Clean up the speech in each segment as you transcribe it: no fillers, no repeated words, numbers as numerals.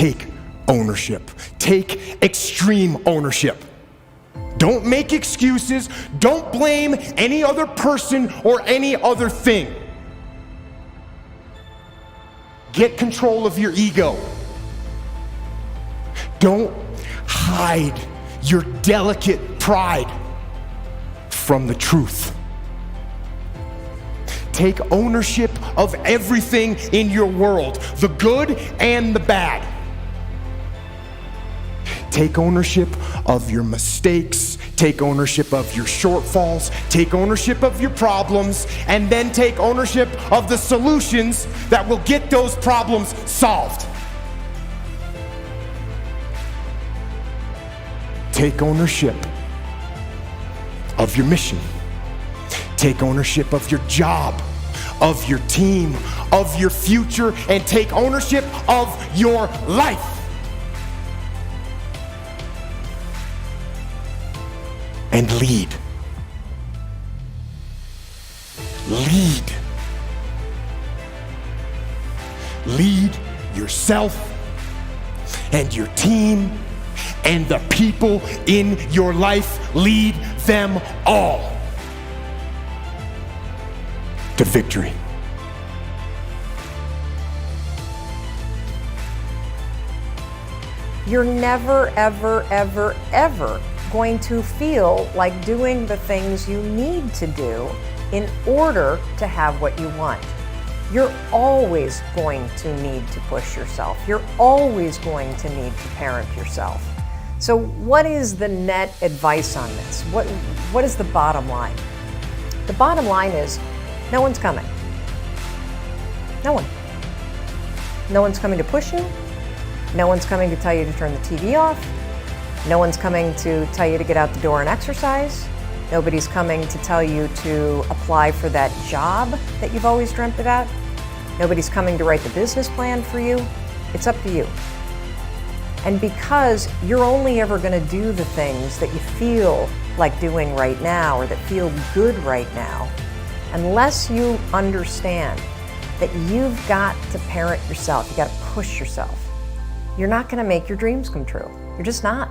take ownership. Take extreme ownership. Don't make excuses. Don't blame any other person or any other thing. Get control of your ego. Don't hide your delicate pride from the truth. Take ownership of everything in your world, the good and the bad. Take ownership of your mistakes, take ownership of your shortfalls, take ownership of your problems, and then take ownership of the solutions that will get those problems solved. Take ownership of your mission. Take ownership of your job, of your team, of your future, and take ownership of your life. And lead. Lead. Lead yourself and your team and the people in your life. Lead them all to victory. You're never, ever, ever, ever going to feel like doing the things you need to do in order to have what you want. You're always going to need to push yourself. You're always going to need to parent yourself. So what is the net advice on this? What is the bottom line? The bottom line is no one's coming. No one. No one's coming to push you. No one's coming to tell you to turn the TV off. No one's coming to tell you to get out the door and exercise. Nobody's coming to tell you to apply for that job that you've always dreamt about. Nobody's coming to write the business plan for you. It's up to you. And because you're only ever going to do the things that you feel like doing right now or that feel good right now, unless you understand that you've got to parent yourself, you got to push yourself, you're not going to make your dreams come true. You're just not.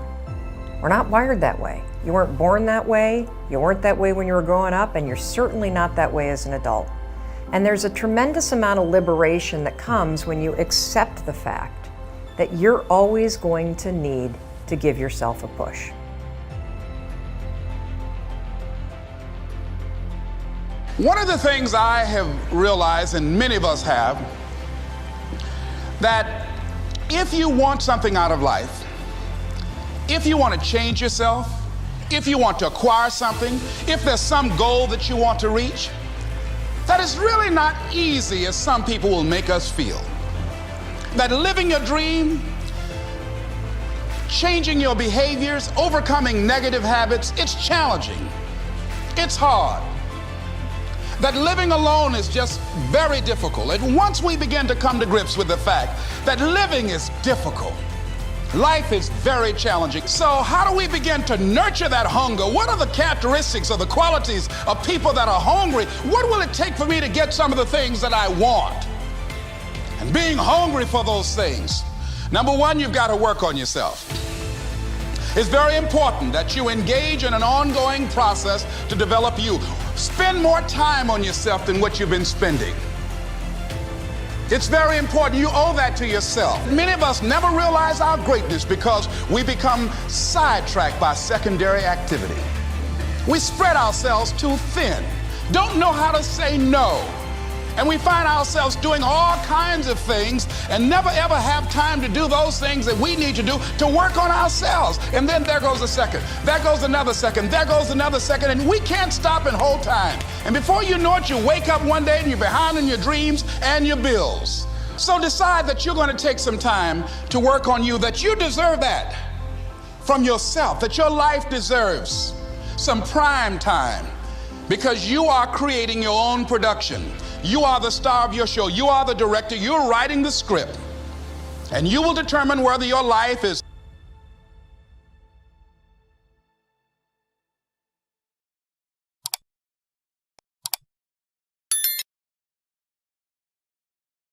We're not wired that way. You weren't born that way, you weren't that way when you were growing up, and you're certainly not that way as an adult. And there's a tremendous amount of liberation that comes when you accept the fact that you're always going to need to give yourself a push. One of the things I have realized, and many of us have, that if you want something out of life, if you want to change yourself, if you want to acquire something, if there's some goal that you want to reach, that is really not easy as some people will make us feel. That living your dream, changing your behaviors, overcoming negative habits, it's challenging. It's hard. That living alone is just very difficult. And once we begin to come to grips with the fact that living is difficult, life is very challenging. So how do we begin to nurture that hunger? What are the characteristics or the qualities of people that are hungry? What will it take for me to get some of the things that I want? And being hungry for those things, number one, you've got to work on yourself. It's very important that you engage in an ongoing process to develop you. Spend more time on yourself than what you've been spending. It's very important. You owe that to yourself. Many of us never realize our greatness because we become sidetracked by secondary activity. We spread ourselves too thin, don't know how to say no. And we find ourselves doing all kinds of things and never ever have time to do those things that we need to do to work on ourselves. And then there goes a second, there goes another second, there goes another second, and we can't stop and hold time. And before you know it, you wake up one day and you're behind in your dreams and your bills. So decide that you're going to take some time to work on you, that you deserve that from yourself, that your life deserves some prime time, because you are creating your own production. You are the star of your show. You are the director. You're writing the script. And you will determine whether your life is